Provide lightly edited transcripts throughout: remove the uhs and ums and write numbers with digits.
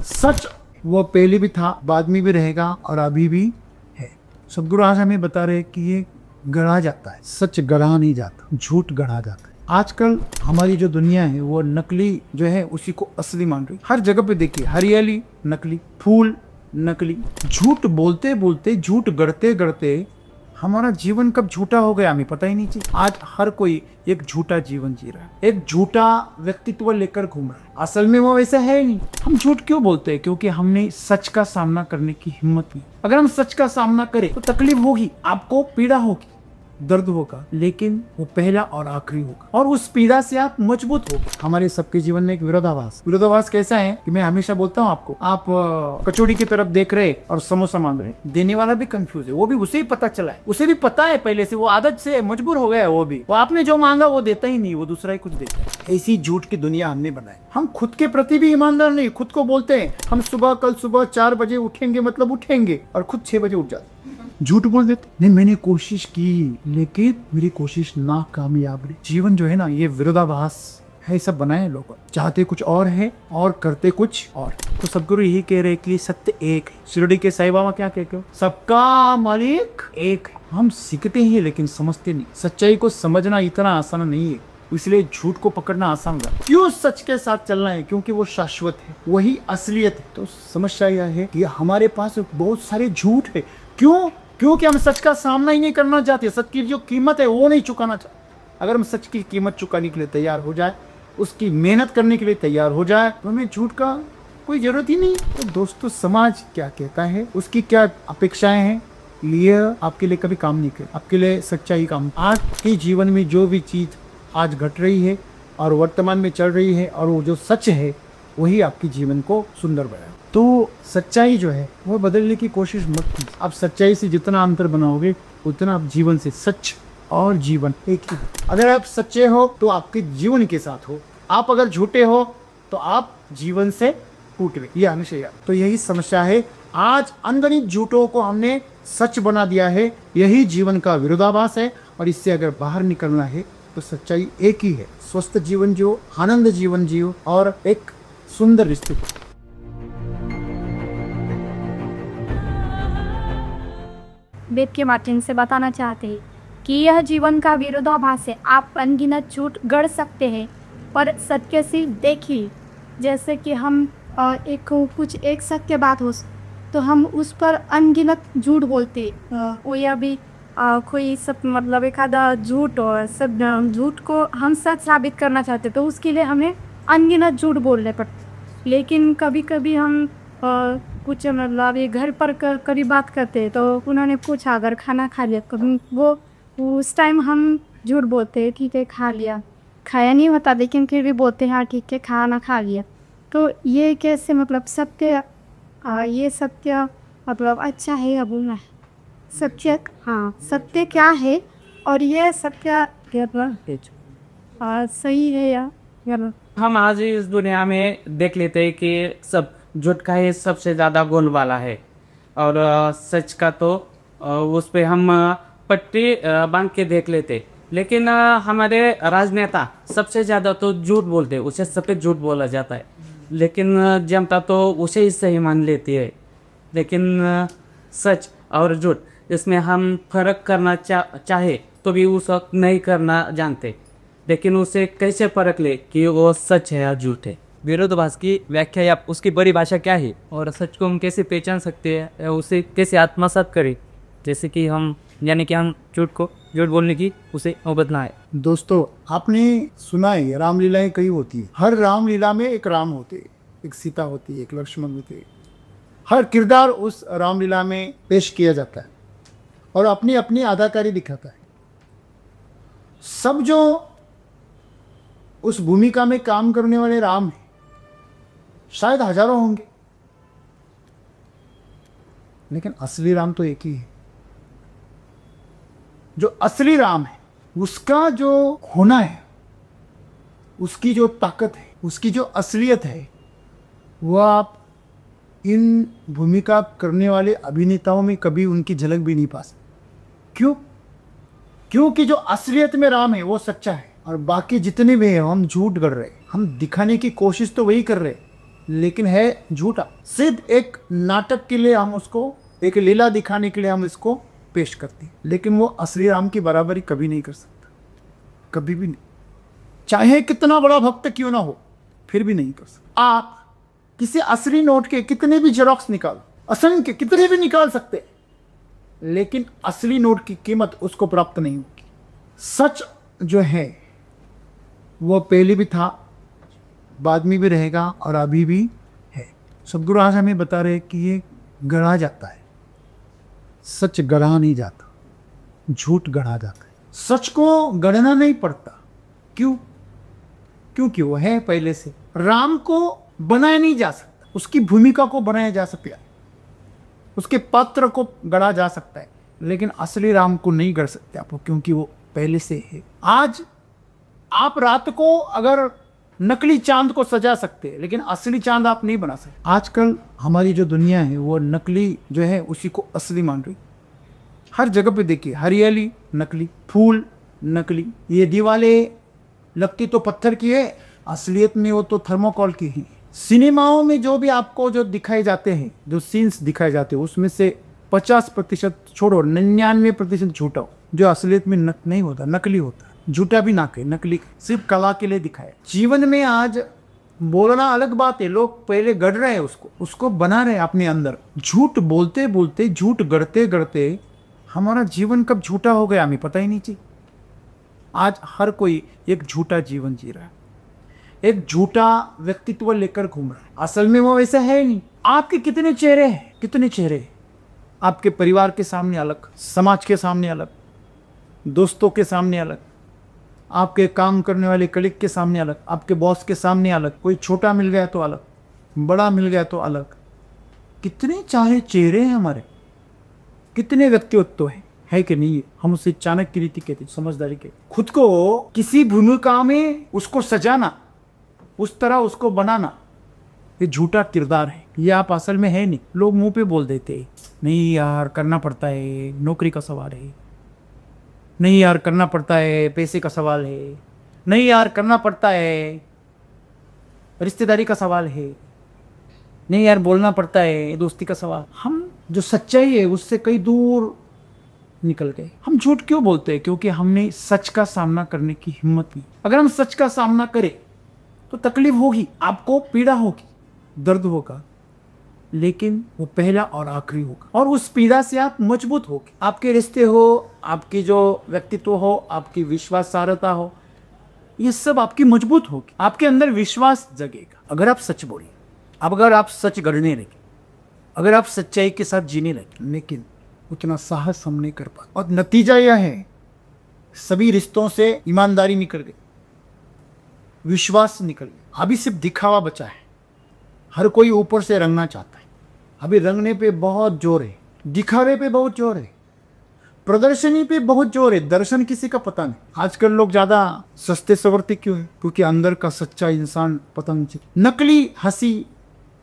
सच वो पहले भी था, बाद में भी रहेगा और अभी भी है। सदगुरु आज हमें बता रहे कि ये गढ़ा जाता है, सच गढ़ा नहीं जाता, झूठ गढ़ा जाता है। आजकल हमारी जो दुनिया है वो नकली जो है उसी को असली मान रही। हर जगह पे देखिए हरियाली नकली, फूल नकली, झूठ बोलते बोलते, झूठ गढ़ते गढ़ते हमारा जीवन कब झूठा हो गया हमें पता ही नहीं चला। आज हर कोई एक झूठा जीवन जी रहा है, एक झूठा व्यक्तित्व लेकर घूम रहा है। असल में वो वैसा है ही नहीं। हम झूठ क्यों बोलते हैं? क्योंकि हमने सच का सामना करने की हिम्मत नहीं। अगर हम सच का सामना करें तो तकलीफ होगी, आपको पीड़ा होगी, दर्द होगा, लेकिन वो पहला और आखिरी होगा और उस पीड़ा से आप मजबूत हो। हमारे सबके जीवन में एक विरोधाभास कैसा है कि मैं हमेशा बोलता हूँ आपको, आप कचौड़ी की तरफ देख रहे और समोसा मांग रहे, देने वाला भी कंफ्यूज है, वो भी उसे ही पता चला है, उसे भी पता है पहले से, वो आदत से मजबूर हो गया है, वो आपने जो मांगा वो देता ही नहीं, वो दूसरा ही कुछ देता है। ऐसी झूठ की दुनिया हमने बनाई। हम खुद के प्रति भी ईमानदार नहीं। खुद को बोलते हैं हम कल सुबह 4 बजे उठेंगे, मतलब उठेंगे, और खुद 6 बजे उठ जाते, झूठ बोल देते नहीं मैंने कोशिश की लेकिन मेरी कोशिश नाकामयाब रही। जीवन जो है ना ये विरोधाभास है, सब बनाए लोगों, चाहते कुछ और है और करते कुछ और। तो सदगुरु यही कह रहे कि सत्य एक है। शिरडी के साईं बाबा क्या कहते हो, सबका मालिक एक है। हम सीखते हैं लेकिन समझते नहीं। सच्चाई को समझना इतना आसान नहीं है, इसलिए झूठ को पकड़ना आसान है। क्यों सच के साथ चलना है? क्योंकि वो शाश्वत है, वही असलियत है। तो समस्या यह है कि हमारे पास बहुत सारे झूठ है। क्यों? क्योंकि हम सच का सामना ही नहीं करना चाहते। सच की जो कीमत है वो नहीं चुकाना चाहते। अगर हम सच की कीमत चुकाने के लिए तैयार हो जाए, उसकी मेहनत करने के लिए तैयार हो जाए, तो हमें झूठ का कोई जरूरत ही नहीं। तो दोस्तों समाज क्या कहता है, उसकी क्या अपेक्षाएं हैं, ये आपके लिए कभी काम नहीं करे। आपके लिए सच्चाई काम। आज के जीवन में जो भी चीज आज घट रही है और वर्तमान में चल रही है और वो जो सच है वही आपके जीवन को सुंदर बनाए। तो सच्चाई जो है वो बदलने की कोशिश मत कीजिए। आप सच्चाई से जितना अंतर बनाओगे उतना आप जीवन से, सच और जीवन एक ही। अगर आप सच्चे हो तो आपके जीवन के साथ हो, आप अगर झूठे हो तो आप जीवन से टूट गए। ये हमेशा याद। तो यही समस्या है, आज अनगिनत झूठों को हमने सच बना दिया है। यही जीवन का विरोधाभास है और इससे अगर बाहर निकलना है तो सच्चाई एक ही है। स्वस्थ जीवन जियो, आनंद जीवन जियो और एक सुंदर रिश्ते। वेद के माध्यम से बताना चाहते हैं कि यह जीवन का विरोधाभास है। आप अनगिनत झूठ गढ़ सकते हैं पर सत्य सिर्फ देखिए। जैसे कि हम एक सत्य बात हो तो हम उस पर अनगिनत झूठ बोलते, वो या भी कोई सब मतलब एक आधा झूठ और सब झूठ को हम सच साबित करना चाहते तो उसके लिए हमें अनगिनत झूठ बोलने पड़ते। लेकिन कभी कभी हम कुछ मतलब ये घर पर कभी बात करते तो उन्होंने पूछा अगर खाना खा लिया, कभी वो उस टाइम हम झूठ बोलते हैं, ठीक है खा लिया, खाया नहीं होता लेकिन फिर भी बोलते हैं हाँ ठीक है खाना खा लिया। तो ये कैसे मतलब सत्य, ये सत्य मतलब अच्छा है या बुरा है? सत्य, हाँ सत्य क्या है और ये सत्य सही है या गलत? हम आज इस दुनिया में देख लेते हैं कि सब झूठ का ही सबसे ज़्यादा गोल वाला है और सच का तो उस पे हम पट्टी बांध के देख लेते। लेकिन हमारे राजनेता सबसे ज़्यादा तो झूठ बोलते, उसे सफ़ेद झूठ बोला जाता है, लेकिन जनता तो उसे ही सही मान लेती है। लेकिन सच और झूठ इसमें हम फर्क करना चाहे तो भी उस वक्त नहीं करना जानते। लेकिन उसे कैसे परख ले कि वो सच है या झूठ है? विरोधाभास की व्याख्या या उसकी परिभाषा क्या है और सच को हम कैसे पहचान सकते हैं या उसे कैसे आत्मसात करें, जैसे कि हम यानी कि हम झूठ बोलने की उसे नौबत ना आए। दोस्तों आपने सुना है रामलीलाएं कई होती है। हर रामलीला में एक राम होते, एक सीता होती, एक लक्ष्मण होते। हर किरदार उस रामलीला में पेश किया जाता है और अपनी अपनी अदाकारी दिखाता है। सब जो उस भूमिका में काम करने वाले राम हैं शायद हजारों होंगे, लेकिन असली राम तो एक ही है। जो असली राम है उसका जो होना है, उसकी जो ताकत है, उसकी जो असलियत है, वह आप इन भूमिका करने वाले अभिनेताओं में कभी उनकी झलक भी नहीं पा सकते। क्यों? क्योंकि जो असलियत में राम है वो सच्चा है और बाकी जितने भी हैं हम झूठ कर रहे हैं। हम दिखाने की कोशिश तो वही कर रहे हैं लेकिन है झूठा। सिर्फ एक नाटक के लिए हम उसको, एक लीला दिखाने के लिए हम इसको पेश करते हैं, लेकिन वो असली राम की बराबरी कभी नहीं कर सकता, कभी भी नहीं। चाहे कितना बड़ा भक्त क्यों ना हो, फिर भी नहीं कर सकता। आप किसी असली नोट के कितने भी जेरोक्स निकालो, असंख्य कितने भी निकाल सकते हैं, लेकिन असली नोट की कीमत उसको प्राप्त नहीं होगी। सच जो है वो पहले भी था, बाद में भी रहेगा और अभी भी है। सदगुरु आज हमें बता रहे कि ये गढ़ा जाता है, सच गढ़ा नहीं जाता, झूठ गढ़ा जाता है। सच को गढ़ना नहीं पड़ता। क्यों? क्योंकि वो है पहले से। राम को बनाया नहीं जा सकता, उसकी भूमिका को बनाया जा सकता है, उसके पात्र को गढ़ा जा सकता है, लेकिन असली राम को नहीं गढ़ सकते आप, क्योंकि वो पहले से है। आज आप रात को अगर नकली चांद को सजा सकते हैं, लेकिन असली चांद आप नहीं बना सकते। आजकल हमारी जो दुनिया है वो नकली जो है उसी को असली मान रही। हर जगह पे देखिए, हरियाली नकली, फूल नकली, ये दीवारें लगती तो पत्थर की है, असलियत में वो तो थर्मोकॉल की है। सिनेमाओं में जो भी आपको जो दिखाए जाते हैं, जो सीन्स दिखाए जाते हैं, उसमें से 50% छोड़ो, 99% झूठा हो, जो असलियत में नहीं होता, नकली होता है। झूठा भी ना कहे, नकली, सिर्फ कला के लिए दिखाए। जीवन में आज बोलना अलग बात है, लोग पहले गढ़ रहे हैं, उसको बना रहे हैं अपने अंदर। झूठ बोलते बोलते, झूठ गढ़ते गढ़ते हमारा जीवन कब झूठा हो गया हमें पता ही नहीं चाहिए। आज हर कोई एक झूठा जीवन जी रहा है, एक झूठा व्यक्तित्व लेकर घूम रहा है। असल में वो वैसा है ही नहीं। आपके कितने चेहरे हैं, कितने चेहरे, आपके परिवार के सामने अलग, समाज के सामने अलग, दोस्तों के सामने अलग, आपके काम करने वाले कलीग के सामने अलग, आपके बॉस के सामने अलग, कोई छोटा मिल गया तो अलग, बड़ा मिल गया तो अलग। कितने चाहे चेहरे हैं हमारे, कितने व्यक्तित्व है कि नहीं है। हम उसे चाणक्य की रीति कहते, समझदारी के। खुद को किसी भूमिका में उसको सजाना, उस तरह उसको बनाना, ये झूठा किरदार है। ये आप असल में है नहीं। लोग मुंह पे बोल देते, नहीं यार करना पड़ता है, नौकरी का सवाल है, नहीं यार करना पड़ता है, पैसे का सवाल है, नहीं यार करना पड़ता है, रिश्तेदारी का सवाल है, नहीं यार बोलना पड़ता है, दोस्ती का सवाल। हम जो सच्चाई है उससे कई दूर निकल गए। हम झूठ क्यों बोलते हैं? क्योंकि हमने सच का सामना करने की हिम्मत नहीं। अगर हम सच का सामना करें तो तकलीफ होगी, आपको पीड़ा होगी, दर्द होगा, लेकिन वो पहला और आखिरी होगा, और उस पीड़ा से आप मजबूत होगे। आपके रिश्ते हो, आपकी जो व्यक्तित्व हो, आपकी विश्वासार्हता हो, ये सब आपकी मजबूत होगी, आपके अंदर विश्वास जगेगा। अगर आप सच बोले, अगर आप सच गढ़ने लगे, अगर आप सच्चाई के साथ जीने लगे, लेकिन उतना साहस हम नहीं कर पाते। और नतीजा यह है, सभी रिश्तों से ईमानदारी निकल गई, विश्वास निकल गया। अभी सिर्फ दिखावा बचा है। हर कोई ऊपर से रंगना चाहता है। अभी रंगने पे बहुत जोर है, दिखावे पे बहुत जोर है, प्रदर्शनी पे बहुत जोर है, दर्शन किसी का पता नहीं। आजकल लोग ज्यादा सस्ते सवरते क्यों है? क्योंकि अंदर का सच्चा इंसान पता नहीं चलता। नकली हंसी,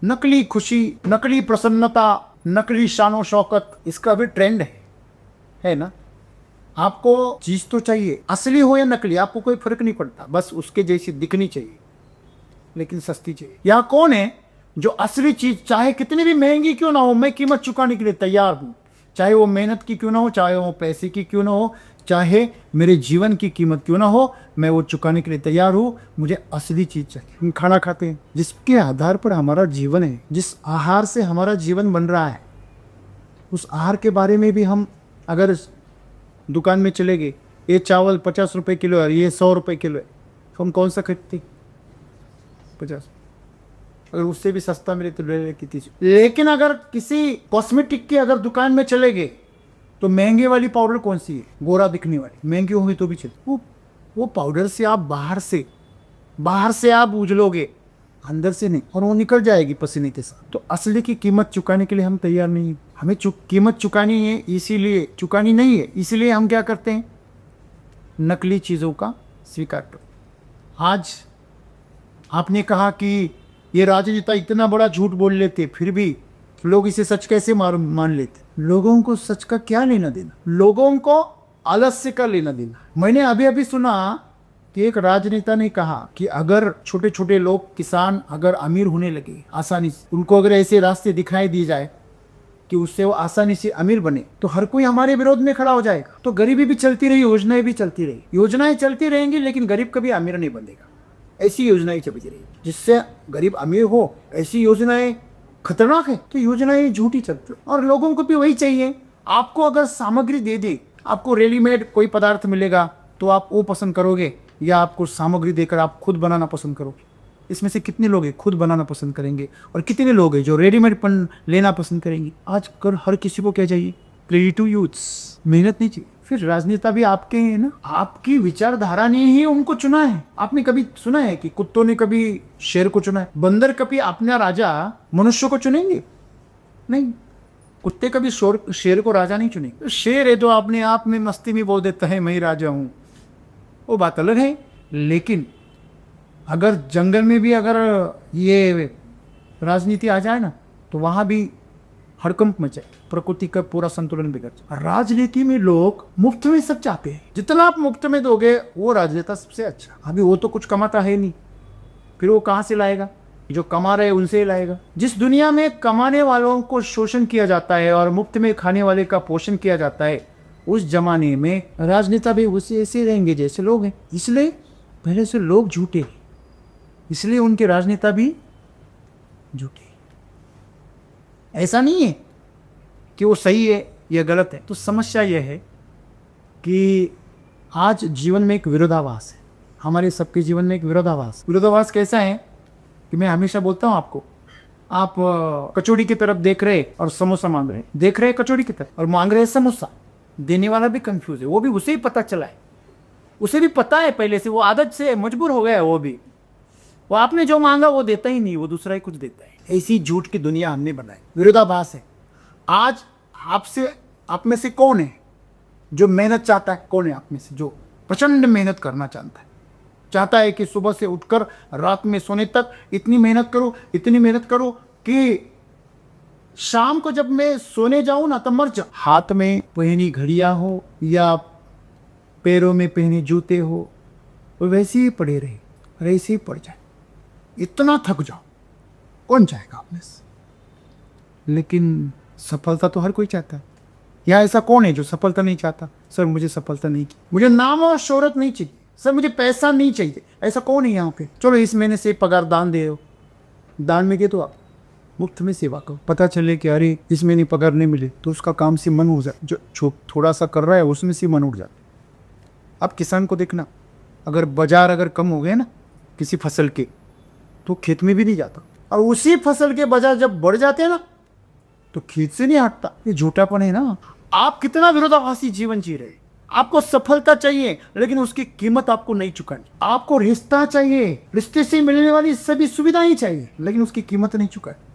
नकली खुशी, नकली प्रसन्नता, नकली शानो शौकत, इसका भी ट्रेंड है ना। आपको चीज तो चाहिए, असली हो या नकली, आपको कोई फर्क नहीं पड़ता, बस उसके जैसी दिखनी चाहिए, लेकिन सस्ती चाहिए। यहाँ कौन है जो असली चीज, चाहे कितनी भी महंगी क्यों ना हो, मैं कीमत चुकाने के लिए तैयार हूं। चाहे वो मेहनत की क्यों ना हो, चाहे वो पैसे की क्यों ना हो, चाहे मेरे जीवन की कीमत क्यों ना हो, मैं वो चुकाने के लिए तैयार हूं। मुझे असली चीज चाहिए। हम खाना खाते हैं जिसके आधार पर हमारा जीवन है, जिस आहार से हमारा जीवन बन रहा है, उस आहार के बारे में भी हम अगर दुकान में चले गए, ये चावल 50 रुपये किलो है, ये 100 रुपये किलो है, तो हम कौन सा खरीदते? 50। अगर उससे भी सस्ता मिले तो ले लेती थी। लेकिन अगर किसी कॉस्मेटिक की अगर दुकान में चले गए तो महंगे वाली पाउडर कौन सी है? गोरा दिखने वाली, महंगी होगी तो भी चले। वो पाउडर से आप बाहर से आप उजलोगे, अंदर से नहीं, और वो निकल जाएगी पसीने के साथ। तो असली की कीमत चुकाने के लिए हम तैयार नहीं हैं। हमें कीमत चुकानी है, इसीलिए चुकानी नहीं है, इसलिए हम क्या करते हैं? नकली चीज़ों का स्वीकार करो। आज आपने कहा कि ये राजनेता इतना बड़ा झूठ बोल लेते, फिर भी लोग इसे सच कैसे मान लेते? लोगों को सच का क्या लेना देना? लोगों को आलस्य का लेना देना। मैंने अभी सुना कि एक राजनेता ने कहा कि अगर छोटे छोटे लोग किसान अगर अमीर होने लगे आसानी से, उनको अगर ऐसे रास्ते दिखाई दिए जाए कि उससे वो आसानी से अमीर बने, तो हर कोई हमारे विरोध में खड़ा हो जाएगा। तो गरीबी भी चलती रही, योजनाएं भी चलती रही, योजनाएं चलती रहेंगी, लेकिन गरीब कभी अमीर नहीं बनेगा। ऐसी योजनाएं चलती रही जिससे गरीब अमीर हो, ऐसी योजनाएं खतरनाक है। तो योजनाएं झूठी चलती और लोगों को भी वही चाहिए। आपको अगर सामग्री दे दे, आपको रेडीमेड कोई पदार्थ मिलेगा तो आप वो पसंद करोगे, या आपको सामग्री देकर आप खुद बनाना पसंद करोगे? इसमें से कितने लोग हैं खुद बनाना पसंद करेंगे, और कितने लोग हैं जो रेडीमेड पन लेना पसंद करेंगे? आजकल हर किसी को क्या चाहिए? क्रिएटिव यूथ्स, मेहनत नहीं चाहिए। फिर राजनेता भी आपके हैं ना, आपकी विचारधारा ने ही उनको चुना है। आपने कभी सुना है कि कुत्तों ने कभी शेर को चुना है? बंदर कभी अपना राजा मनुष्य को चुनेंगे? नहीं। कुत्ते कभी शेर को राजा नहीं चुनेंगे। शेर है तो अपने आप में मस्ती में बोल देता है मैं ही राजा हूं, वो बात अलग है। लेकिन अगर जंगल में भी अगर ये राजनीति आ जाए ना, तो वहां भी हड़कंप मचे, प्रकृति का पूरा संतुलन बिगड़ जाए। राजनीति में लोग मुफ्त में सब चाहते हैं, जितना आप मुफ्त में दोगे वो राजनेता सबसे अच्छा। अभी वो तो कुछ कमाता है नहीं, फिर वो कहाँ से लाएगा? जो कमा रहे उनसे ही लाएगा। जिस दुनिया में कमाने वालों को शोषण किया जाता है और मुफ्त में खाने वाले का पोषण किया जाता है, उस जमाने में राजनेता भी उसे ऐसे रहेंगे जैसे लोग हैं। इसलिए पहले से लोग झूठे, इसलिए उनके राजनेता भी झूठे। ऐसा नहीं है कि वो सही है या गलत है। तो समस्या यह है कि आज जीवन में एक विरोधाभास है, हमारे सबके जीवन में एक विरोधाभास। विरोधाभास कैसा है कि मैं हमेशा बोलता हूँ आपको, आप कचौड़ी की तरफ देख रहे और समोसा मांग रहे, देख रहे कचौड़ी की तरफ और मांग रहे समोसा। देने वाला भी कंफ्यूज है, वो भी उसे ही पता चला है, उसे भी पता है पहले से, वो आदत से मजबूर हो गया है। वो आपने जो मांगा वो देता ही नहीं, वो दूसरा ही कुछ देता है। ऐसी झूठ की दुनिया हमने बनाई, विरोधाभास है। आज आप में से कौन है जो मेहनत चाहता है? कौन है आप में से जो प्रचंड मेहनत करना चाहता है कि सुबह से उठकर रात में सोने तक इतनी मेहनत करो कि शाम को जब मैं सोने जाऊं ना तो मर जाऊं। हाथ में पहनी घड़ियां हो या पैरों में पहने जूते हो, वो वैसे ही पड़े रहे और ऐसे ही पड़ जाए, इतना थक जाओ, कौन चाहेगा आप में से? लेकिन सफलता तो हर कोई चाहता है। या ऐसा कौन है जो सफलता नहीं चाहता? सर मुझे सफलता नहीं की, मुझे नाम और शोहरत नहीं चाहिए, सर मुझे पैसा नहीं चाहिए। ऐसा कौन है यहाँ पे? चलो इस महीने से पगार दान दे दो, दान में के तो आप मुफ्त में सेवा करो। पता चले कि अरे इस महीने पगार नहीं मिले तो उसका काम से मन हो जाए, जो थोड़ा सा कर रहा है उसमें से मन उठ जाता है। अब किसान को देखना, अगर बाजार अगर कम हो गए ना किसी फसल के, तो खेत में भी नहीं जाता, और उसी फसल के बाजार जब बढ़ जाते हैं ना तो खेत से नहीं हटता। ये झूठापन है ना। आप कितना विरोधाभासी जीवन जी रहे। आपको सफलता चाहिए लेकिन उसकी कीमत आपको नहीं चुकानी। आपको रिश्ता चाहिए, रिश्ते से मिलने वाली सभी सुविधाएं चाहिए, लेकिन उसकी कीमत नहीं चुकानी।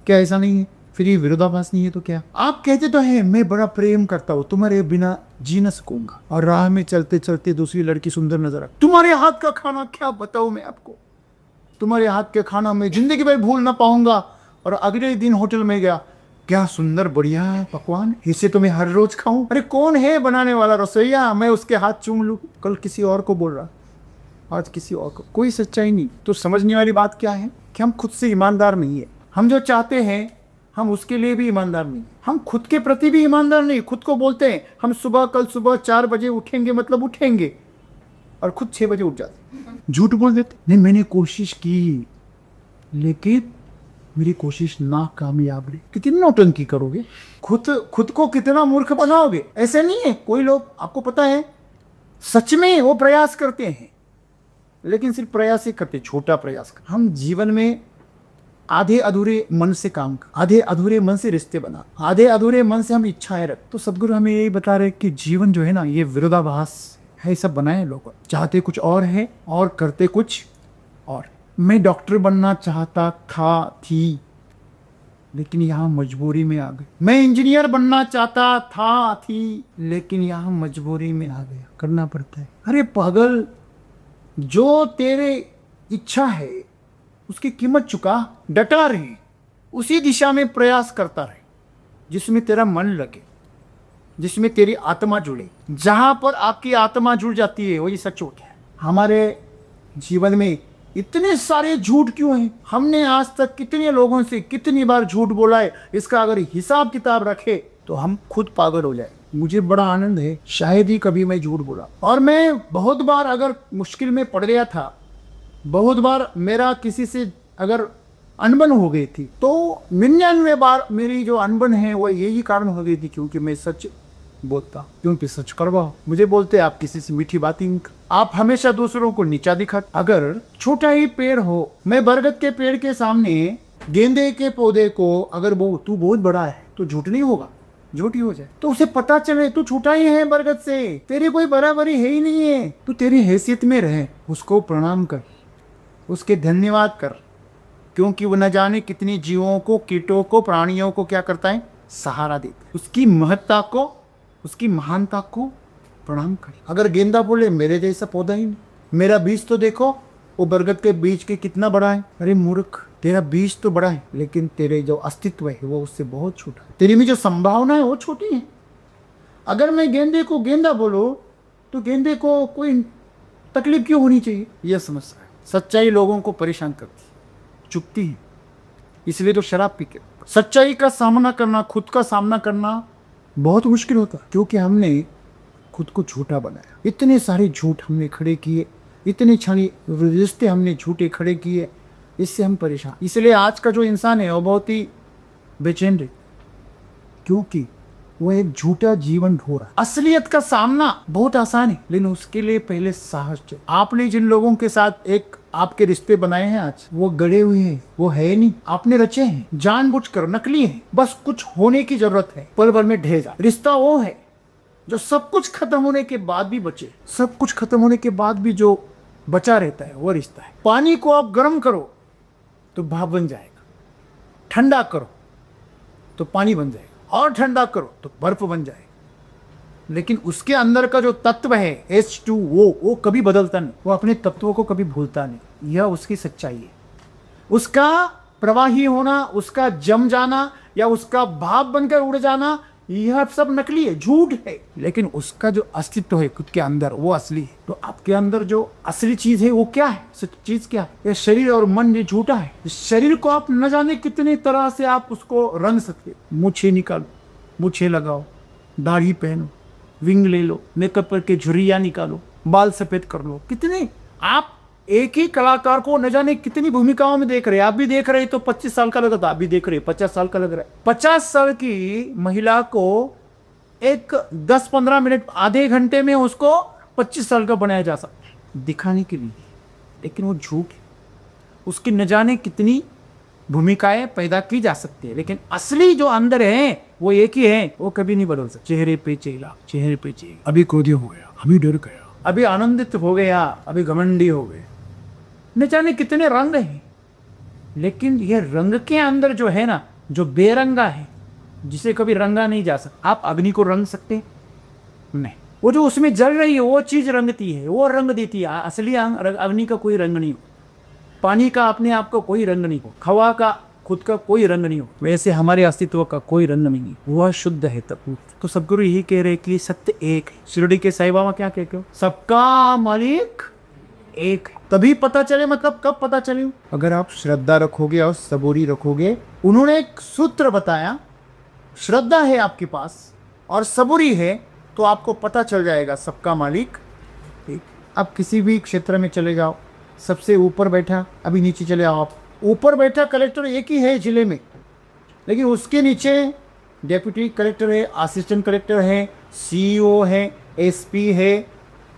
क्या ऐसा नहीं है? फिर ये विरोधाभास नहीं है तो क्या? आप कहते तो है मैं बड़ा प्रेम करता हूँ, तुम्हारे बिना जी न सकूंगा, और राह में चलते चलते दूसरी लड़की सुंदर नजर आ, तुम्हारे हाथ का खाना क्या बताऊं मैं आपको, तुम्हारे हाथ के खाना में जिंदगी भर भूल ना पाऊंगा। और अगले दिन होटल में गया, क्या सुंदर बढ़िया पकवान, इसे तो मैं हर रोज खाऊं। अरे कौन है बनाने वाला रसोईया, मैं उसके हाथ चूम लूं। कल किसी और को बोल रहा, आज किसी और को। कोई सच्चाई नहीं। तो समझने वाली बात क्या है कि हम खुद से ईमानदार नहीं है। हम जो चाहते हैं हम उसके लिए भी ईमानदार नहीं, हम खुद के प्रति भी ईमानदार नहीं। खुद को बोलते हैं हम कल सुबह 4 बजे उठेंगे, मतलब उठेंगे, और खुद 6 बजे उठ जाते, झूठ बोल देते। नहीं मैंने कोशिश की लेकिन मेरी कोशिश नाकामयाब रही। कितनी नौटंकी करोगे, खुद को कितना मूर्ख बनाओगे। ऐसे नहीं है, कोई लोग आपको पता है सच में वो प्रयास करते हैं, लेकिन सिर्फ प्रयास ही करते, छोटा प्रयास करते। हम जीवन में आधे अधूरे मन से काम कर, आधे अधूरे मन से रिश्ते बना, आधे अधूरे मन से हम इच्छाएं रख। तो सदगुरु हमें यही बता रहे कि जीवन जो है ना ये विरोधाभास है। सब बनाए लोग, चाहते कुछ और है और करते कुछ और। मैं डॉक्टर बनना चाहता थी, लेकिन यहाँ मजबूरी में आ गई। मैं इंजीनियर बनना चाहता थी, लेकिन यहाँ मजबूरी में आ गया, करना पड़ता है। अरे पागल, जो तेरे इच्छा है उसकी कीमत चुका, डटा रहे, उसी दिशा में प्रयास करता रहे जिसमें तेरा मन लगे, जिसमें तेरी आत्मा जुड़े। जहां पर आपकी आत्मा जुड़ जाती है वही सच होता है। हमारे जीवन में इतने सारे झूठ क्यों हैं? हमने आज तक कितने लोगों से कितनी बार झूठ बोला है, इसका अगर हिसाब किताब रखे तो हम खुद पागल हो जाए। मुझे बड़ा आनंद है, शायद ही कभी मैं झूठ बोला। और मैं बहुत बार अगर मुश्किल में पड़ गया था, बहुत बार मेरा किसी से अगर अनबन हो गई थी, तो 99 बार मेरी जो अनबन है वो यही कारण हो गई थी क्योंकि मैं सच बोलता, क्योंकि सच करवाओ। मुझे बोलते आप किसी से मीठी बातें नहीं कर, आप हमेशा दूसरों को नीचा दिखा। अगर छोटा ही पेड़ हो, मैं बरगद के पेड़ के सामने गेंदे के पौधे को अगर वो तू बहुत बड़ा है तो झूठ नहीं होगा, झूठी हो जाए तो उसे पता चले तू छोटा ही है बरगद से, तेरी कोई बराबरी है ही नहीं है, तू तेरी हैसियत में रहे, उसको प्रणाम कर, उसके धन्यवाद कर, क्योंकि वो न जाने कितनी जीवों को, कीटों को, प्राणियों को क्या करता है, सहारा देता है। उसकी महत्ता को, उसकी महानता को प्रणाम कर। अगर गेंदा बोले मेरे जैसा पौधा ही नहीं, मेरा बीज तो देखो वो बरगद के बीज के कितना बड़ा है। अरे मूर्ख, तेरा बीज तो बड़ा है लेकिन तेरे जो अस्तित्व है वो उससे बहुत छोटा है, तेरी में जो संभावना है वो छोटी है। अगर मैं गेंदे को गेंदा बोलो तो गेंदे को कोई तकलीफ क्यों होनी चाहिए, यह समस्या है। सच्चाई लोगों को परेशान करती है, चुपती है, इसलिए तो शराब पी के। सच्चाई का सामना करना, खुद का सामना करना बहुत मुश्किल होता है क्योंकि हमने खुद को झूठा बनाया। इतने सारे झूठ हमने खड़े किए, इतने सारे रिश्ते हमने झूठे खड़े किए, इससे हम परेशान। इसलिए आज का जो इंसान है वो बहुत ही बेचैन है क्योंकि वो एक झूठा जीवन ढो रहा है। असलियत का सामना बहुत आसान है लेकिन उसके लिए पहले साहस चाहिए। आपने जिन लोगों के साथ एक आपके रिश्ते बनाए हैं आज, वो गड़े हुए हैं, वो है नहीं, आपने रचे हैं, जानबूझकर नकली है, बस कुछ होने की जरूरत है, पल भर में ढह जा। रिश्ता वो है जो सब कुछ खत्म होने के बाद भी बचे, सब कुछ खत्म होने के बाद भी जो बचा रहता है वो रिश्ता है। पानी को आप गर्म करो तो भाप बन जाएगा, ठंडा करो तो पानी बन जाएगा, और ठंडा करो तो बर्फ बन जाएगा, लेकिन उसके अंदर का जो तत्व है H2O वो कभी बदलता नहीं, वो अपने तत्वों को कभी भूलता नहीं। यह उसकी सच्चाई है। उसका प्रवाही होना, उसका जम जाना या उसका भाप बनकर उड़ जाना, यह सब नकली है, झूठ है, लेकिन उसका जो अस्तित्व है खुद के अंदर वो असली है। तो आपके अंदर जो असली चीज है वो क्या है, सच चीज क्या है? ये शरीर और मन ये झूठा है। इस शरीर को आप न जाने कितनी तरह से आप उसको रंग सकते हो। मूछें निकालो, मूछें लगाओ, दाढ़ी पहनो, विंग ले लो, मेकअप करके झुर्रियाँ निकालो, बाल सफेद कर लो। कितने आप एक ही कलाकार को न जाने कितनी भूमिकाओं में देख रहे हैं। आप भी देख रहे हैं तो 25 साल का लगा, तो आप भी देख रहे हैं 50 साल का लग रहा है। 50 साल की महिला को एक 10-15 मिनट, आधे घंटे में उसको 25 साल का बनाया जा सकता है दिखाने के लिए, लेकिन वो झूठ है। उसकी न जाने कितनी भूमिकाएं पैदा की जा सकती है, लेकिन असली जो अंदर है वो एक ही है, वो कभी नहीं बदल सकता। चेहरे पे चेला, चेहरे पे चेला, अभी क्रोधी हो गया, अभी डर गया, अभी आनंदित हो गया, अभी घमंडी हो गए, न जाने कितने रंग हैं। लेकिन ये रंग के अंदर जो है ना, जो बेरंगा है, जिसे कभी रंगा नहीं जा सकता। आप अग्नि को रंग सकते नहीं, वो जो उसमें जल रही है वो चीज रंगती है, वो रंग देती है। असली अग्नि का कोई रंग नहीं हो, पानी का अपने आप का कोई रंग नहीं हो, हवा का खुद का कोई रंग नहीं हो, वैसे हमारे अस्तित्व का कोई रंग नहीं है, वह शुद्ध है तत्व। तो सदगुरु यही कह रहे कि सत्य एक है। शिरडी के साईं बाबा क्या कहते हो, सबका मालिक एक है। तभी पता चले, मतलब कब पता चले, अगर आप श्रद्धा रखोगे और सबूरी रखोगे। उन्होंने एक सूत्र बताया, श्रद्धा है आपके पास और सबूरी है तो आपको पता चल जाएगा सबका मालिक एक। आप किसी भी क्षेत्र में चले जाओ, सबसे ऊपर बैठा, अभी नीचे चले आओ, आप ऊपर बैठा कलेक्टर एक ही है जिले में, लेकिन उसके नीचे डेप्यूटी कलेक्टर है, असिस्टेंट कलेक्टर है, सीईओ है, एसपी है,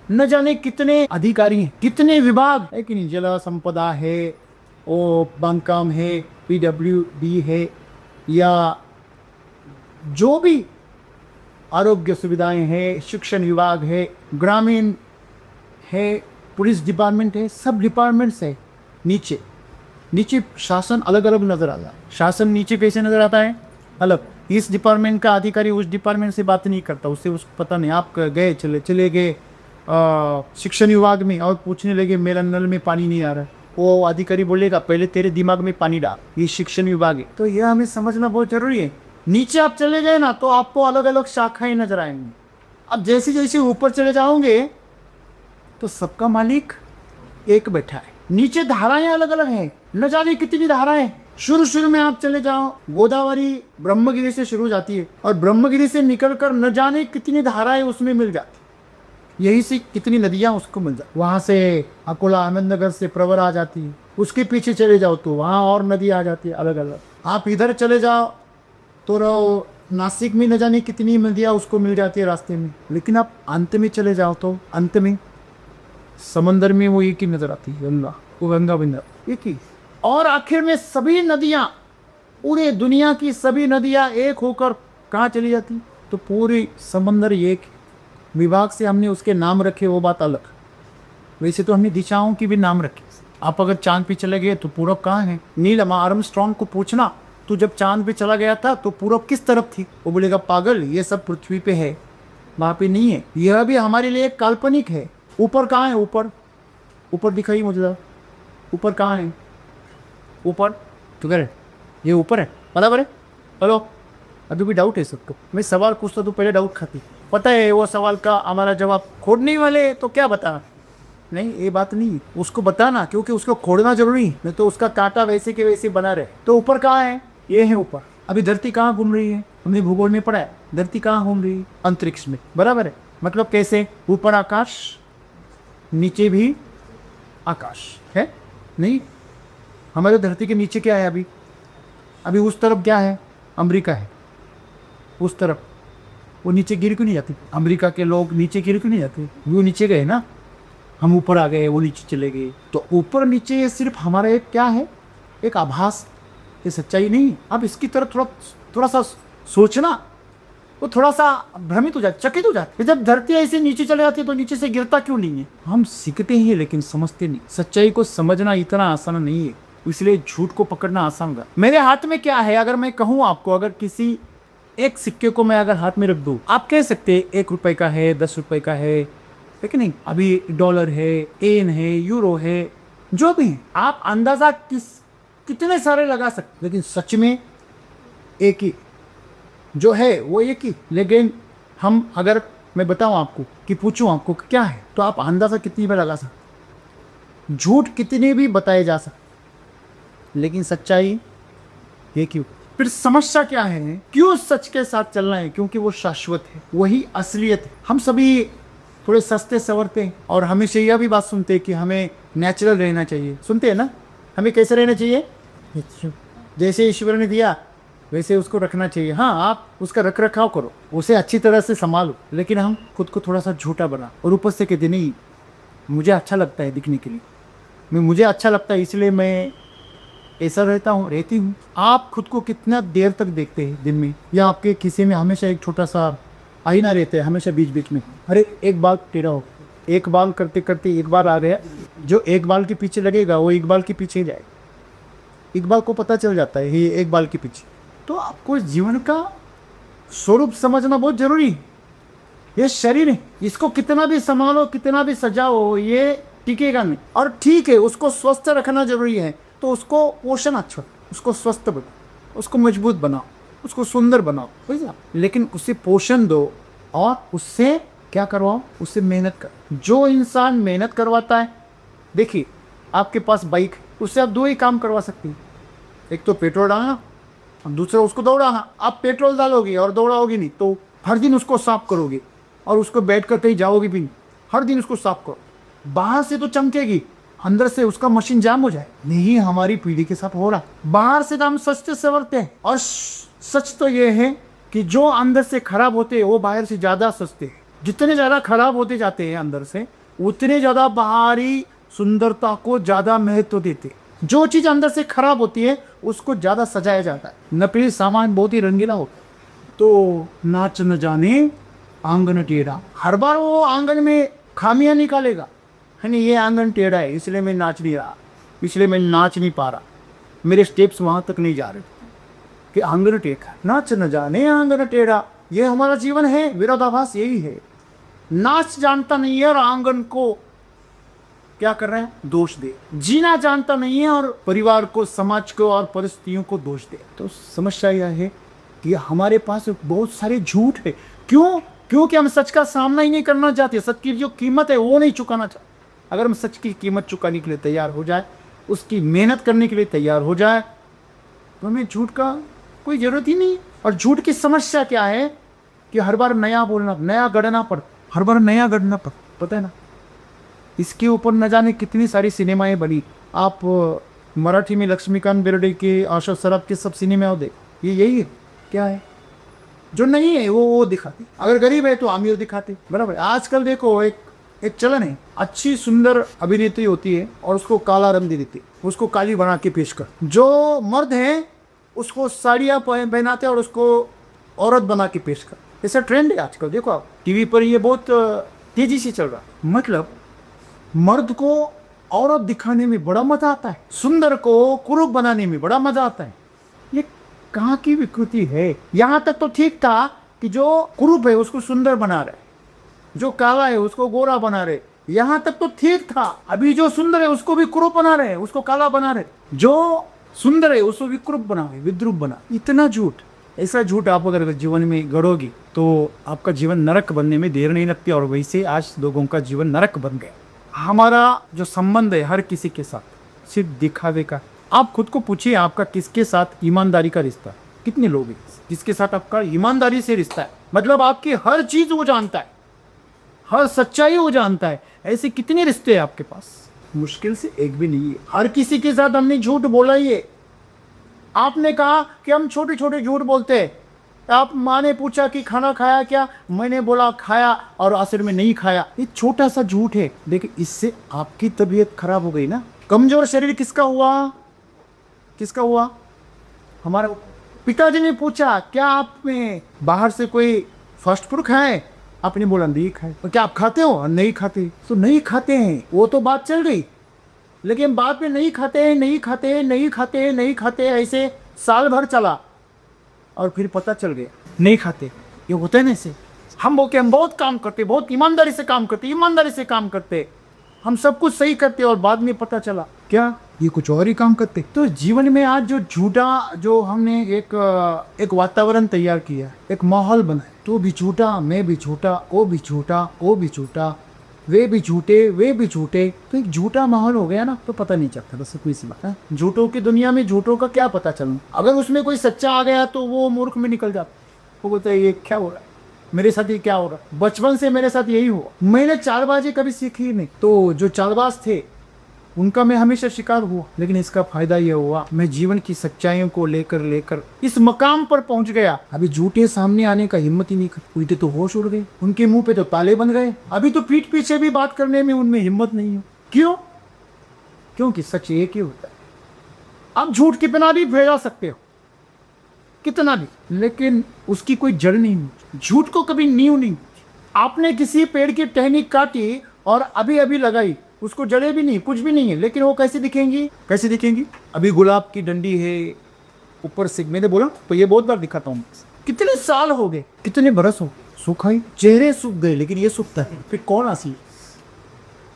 न जाने कितने अधिकारी हैं, कितने विभाग है कि नहीं, जल संपदा है, ओ बांधकाम है, पीडब्ल्यूडी है, या जो भी आरोग्य सुविधाएं हैं, शिक्षण विभाग है, ग्रामीण है, पुलिस डिपार्टमेंट है, सब डिपार्टमेंट्स है। नीचे नीचे शासन अलग अलग नजर आता है। शासन नीचे कैसे नजर आता है, अलग। इस डिपार्टमेंट का अधिकारी उस डिपार्टमेंट से बात नहीं करता, उससे उसको पता नहीं। आप गए चले गए शिक्षण विभाग में और पूछने लगे मेरा नल में पानी नहीं आ रहा है, वो अधिकारी बोलेगा पहले तेरे दिमाग में पानी डाल, ये शिक्षण विभाग है। तो यह हमें समझना बहुत जरूरी है। नीचे आप चले गए ना तो आपको अलग अलग शाखाएं नजर आएंगी। अब जैसे जैसे ऊपर चले जाओगे तो सबका मालिक एक बैठा है। नीचे धाराएं अलग अलग हैं, न जाने कितनी धाराएं। शुरू में आप चले जाओ, गोदावरी ब्रह्मगिरी से शुरू जाती है और ब्रह्मगिरी से निकलकर न जाने कितनी धाराएं उसमें मिल जाती। यही से कितनी नदियां उसको मिल जाती। वहां से अकोला अहमदनगर से प्रवर आ जाती है, उसके पीछे चले जाओ तो वहां और नदी आ जाती है अलग अलग। आप इधर चले जाओ तो नासिक में न जाने कितनी नदियां उसको मिल जाती है रास्ते में। लेकिन आप अंत में चले जाओ तो अंत में समंदर में वो एक ही नजर आती है, गंगा, वो गंगा बिंदु एक ही। और आखिर में सभी नदियां, पूरे दुनिया की सभी नदियां एक होकर कहाँ चली जाती? तो पूरी समंदर एक। विभाग से हमने उसके नाम रखे वो बात अलग, वैसे तो हमने दिशाओं की भी नाम रखे। आप अगर चांद पे चले गए तो पूरब कहाँ है? नील आर्मस्ट्रॉन्ग को पूछना तो जब चांद पे चला गया था तो पूरब किस तरफ थी? वो बोलेगा पागल, ये सब पृथ्वी पे है, वहाँ पे नहीं है। यह भी हमारे लिए एक काल्पनिक है। ऊपर कहाँ है? ऊपर ऊपर दिखाई मुझे, ऊपर कहाँ है? ऊपर तो करे ये ऊपर है, बराबर है। हेलो, अभी भी डाउट है सबको। मैं सवाल पूछता तो पहले डाउट खाती। पता है वो सवाल का हमारा जवाब खोदने वाले तो क्या बता? नहीं, ये बात नहीं, उसको बताना, क्योंकि उसको खोदना जरूरी, नहीं तो उसका कांटा वैसे के वैसे बना रहे। तो ऊपर कहाँ है? ये है ऊपर। अभी धरती कहाँ घूम रही है? हमने भूगोल में पढ़ा है, धरती कहाँ घूम रही है? अंतरिक्ष में, बराबर है। मतलब कैसे? ऊपर आकाश, नीचे भी आकाश है। नहीं, हमारे धरती के नीचे क्या है? अभी उस तरफ क्या है? अमेरिका है उस तरफ। वो नीचे गिर क्यों नहीं जाती? अमेरिका के लोग नीचे गिर क्यों नहीं जाते? वो नीचे गए ना, हम ऊपर आ गए, वो नीचे चले गए। तो ऊपर नीचे ये सिर्फ हमारा एक क्या है? एक आभास, ये सच्चाई नहीं। अब इसकी तरफ थोड़ा सा सोचना, वो थोड़ा सा भ्रमित हो जाते, चकित हो जाते। जब धरती ऐसे नीचे चले जाती है तो नीचे से गिरता क्यों नहीं है? हम सीखते हैं लेकिन समझते नहीं। सच्चाई को समझना इतना आसान नहीं है, इसलिए झूठ को पकड़ना आसान होगा। मेरे हाथ में क्या है? अगर मैं कहूँ आपको, अगर किसी एक सिक्के को मैं अगर हाथ में रख दूँ, आप कह सकते हैं 1 रुपए का है, 10 रुपए का है, लेकिन नहीं, अभी डॉलर है, एन है, यूरो है, जो भी है, आप अंदाजा कितने सारे लगा सकते, लेकिन सच में एक ही जो है वो एक ही। लेकिन हम, अगर मैं बताऊं आपको कि पूछूं आपको कि क्या है, तो आप अंदाजा कितनी बार लगा सकते। झूठ कितने भी बताए जा सकते, लेकिन सच्चाई एक ही। फिर समस्या क्या है? क्यों सच के साथ चलना है? क्योंकि वो शाश्वत है, वही असलियत है। हम सभी थोड़े सस्ते सवरते हैं और हमेशा यह भी बात सुनते हैं कि हमें नेचुरल रहना चाहिए। सुनते हैं ना? हमें कैसे रहना चाहिए? जैसे ईश्वर ने दिया वैसे उसको रखना चाहिए। हाँ, आप उसका रख रखाव करो, उसे अच्छी तरह से संभालो, लेकिन हम खुद को थोड़ा सा झूठा बना और ऊपर से कहते नहीं, मुझे अच्छा लगता है दिखने के लिए, मुझे अच्छा लगता है इसलिए मैं ऐसा रहती हूँ। आप खुद को कितना देर तक देखते हैं दिन में? या आपके किसी में हमेशा एक छोटा सा आईना रहता है, हमेशा बीच बीच में, अरे एक बाल टेढ़ा हो, एक बाल करते करते एक बार आ गया, जो एक बाल के पीछे लगेगा वो एक बाल के पीछे ही जाएगा। एक बाल को पता चल जाता है ये एक बाल के पीछे। तो आपको जीवन का स्वरूप समझना बहुत जरूरी है। ये शरीर है, इसको कितना भी संभालो, कितना भी सजाओ, ये टिकेगा नहीं। और ठीक है, उसको स्वस्थ रखना जरूरी है, तो उसको पोषण अच्छा, उसको स्वस्थ बनाओ, उसको मजबूत बनाओ, उसको सुंदर बनाओ, लेकिन उसे पोषण दो और उससे क्या करवाओ? उससे मेहनत कर। जो इंसान मेहनत करवाता है, देखिए आपके पास बाइक, उससे आप 2 ही काम करवा सकते हैं, एक तो पेट्रोल डालना और दूसरा उसको दौड़ाना। आप पेट्रोल डालोगे और दौड़ाओगे नहीं तो हर दिन उसको साफ करोगे और उसको बैठ कर कहीं जाओगे भी नहीं, हर दिन उसको साफ करो। बाहर से तो चमकेगी, अंदर से उसका मशीन जाम हो जाए। नहीं, हमारी पीढ़ी के साथ हो रहा। बाहर से तो हम सस्ते सवरते हैं और सच तो ये है कि जो अंदर से खराब होते हैं वो बाहर से ज़्यादा सस्ते हैं। जितने ज़्यादा खराब होते जाते हैं अंदर से, उतने ज़्यादा बाहरी सुंदरता को ज़्यादा महत्व देते। जो चीज़ अंदर से खराब होती है उसको ज़्यादा सजाया जाता है। नकली सामान बहुत ही रंगीला होता है। तो नाच न जाने आंगन टेढ़ा, हर बार वो आंगन में खामियां निकालेगा, है नहीं, ये आंगन टेढ़ा है इसलिए मैं नाच नहीं रहा, इसलिए मैं नाच नहीं पा रहा, मेरे स्टेप्स वहाँ तक नहीं जा रहे कि आंगन टेढ़ा। नाच न जाने आंगन टेढ़ा, ये हमारा जीवन है। विरोधाभास यही है। नाच जानता नहीं है और आंगन को क्या कर रहे हैं? दोष दे। जीना जानता नहीं है और परिवार को, समाज को और परिस्थितियों को दोष दे। तो समस्या यह है कि हमारे पास बहुत सारे झूठ है। क्यों? क्योंकि हम सच का सामना ही नहीं करना चाहते, सच की जो कीमत है वो नहीं चुकाना चाहते। अगर हम सच की कीमत चुकाने के लिए तैयार हो जाए, उसकी मेहनत करने के लिए तैयार हो जाए, तो हमें झूठ का कोई ज़रूरत ही नहीं है। और झूठ की समस्या क्या है कि हर बार नया बोलना, नया गढ़ना पड़ता, हर बार नया गढ़ना पड़ता, पता है ना। इसके ऊपर न जाने कितनी सारी सिनेमाएं बनी। आप मराठी में लक्ष्मीकांत बेर्डे के, आशा सराफ के सब सिनेमा देख, ये यही है। क्या है जो नहीं है वो दिखाते, अगर गरीब है तो अमीर दिखाते, बराबर। आजकल देखो एक चलन है, अच्छी सुंदर अभिनेत्री होती है और उसको काला रंग दे देते, उसको काली बना के पेश कर। जो मर्द है उसको साड़ियाँ पहनाते और उसको औरत बना के पेश कर। ऐसा ट्रेंड है आजकल, देखो आप टीवी पर ये बहुत तेजी से चल रहा है। मतलब मर्द को औरत दिखाने में बड़ा मजा आता है, सुंदर को कुरूप बनाने में बड़ा मजा आता है। ये कहाँ की विकृति है। यहाँ तक तो ठीक था कि जो कुरूप है उसको सुंदर बना रहे, जो काला है उसको गोरा बना रहे, यहाँ तक तो ठीक था। अभी जो सुंदर है उसको भी कुरूप बना रहे, उसको काला बना रहे, जो सुंदर है उसको विकृप बना रहे, विद्रूप बना। इतना झूठ, ऐसा झूठ आप अगर जीवन में गढ़ोगी तो आपका जीवन नरक बनने में देर नहीं लगती। और वैसे आज लोगों का जीवन नरक बन गया। हमारा जो संबंध है हर किसी के साथ सिर्फ दिखावे का। आप खुद को पूछिए, आपका किसके साथ ईमानदारी का रिश्ता है? कितने लोग हैं जिसके साथ आपका ईमानदारी से रिश्ता है? मतलब आपकी हर चीज वो जानता है, हर सच्चाई वो जानता है। ऐसे कितने रिश्ते हैं आपके पास? मुश्किल से एक भी नहीं है। हर किसी के साथ हमने झूठ बोला ही है। आपने कहा कि हम छोटे छोटे झूठ बोलते हैं। आप माँ ने पूछा कि खाना खाया क्या, मैंने बोला खाया और आखिर में नहीं खाया। ये छोटा सा झूठ है, देखिए इससे आपकी तबीयत खराब हो गई ना। कमजोर शरीर किसका हुआ? किसका हुआ? हमारा पिताजी ने पूछा क्या आपने बाहर से कोई फास्ट फूड खाए? आपने बोला नहीं खाए। तो क्या आप खाते हो? नहीं खाते। तो नहीं खाते हैं, वो तो बात चल गई। लेकिन बाद में नहीं खाते हैं, नहीं खाते हैं, नहीं खाते हैं, नहीं खाते हैं, ऐसे साल भर चला और फिर पता चल गया नहीं खाते। ये होता है ना ऐसे। हम बोलते हम बहुत काम करते, बहुत ईमानदारी से काम करते, ईमानदारी से काम करते, हम सब कुछ सही करते और बाद में पता चला क्या ये कुछ और ही काम करते। तो जीवन में आज जो झूठा, जो हमने एक वातावरण तैयार किया, एक माहौल बनाया, तो भी झूठा, मैं भी झूठा, वो भी झूठा, वो भी झूठा, वे भी झूठे, वे भी झूठे, तो एक झूठा माहौल हो गया ना, तो पता नहीं चलता। बस कोई सी बात है, झूठों की दुनिया में झूठों का क्या पता चलना। अगर उसमें कोई सच्चा आ गया तो वो मूर्ख में निकल जाता, वो बोलता है ये क्या हो रहा है मेरे साथ, ये क्या हो रहा है। बचपन से मेरे साथ यही हुआ, मैंने चालबाजी कभी सीखी ही नहीं। तो जो चालबाज थे उनका मैं हमेशा शिकार हुआ, लेकिन इसका फायदा ये हुआ मैं जीवन की सच्चाइयों को लेकर इस मकाम पर पहुंच गया। अभी झूठे सामने आने का हिम्मत ही नहीं कर। उनके तो होश उड़ गए, उनके मुंह पे तो ताले बन गए। अभी तो पीठ पीछे भी बात करने में उनमें हिम्मत नहीं है। क्यों? क्योंकि सच एक ही होता है। आप झूठ कितना भी फैला सकते हो, कितना भी, लेकिन उसकी कोई जड़ नहीं होती। झूठ को कभी नींव नहीं। आपने किसी पेड़ की टहनी काटी और अभी अभी लगाई, उसको जड़े भी नहीं, कुछ भी नहीं है, लेकिन वो कैसे दिखेंगी? कैसे दिखेंगी? अभी गुलाब की डंडी है, ऊपर से मैंने बोला तो ये बहुत बार दिखाता हूँ। कितने साल हो गए, कितने बरस हो गए, सूखाई, चेहरे सूख गए, लेकिन ये सूखता है। फिर कौन असली?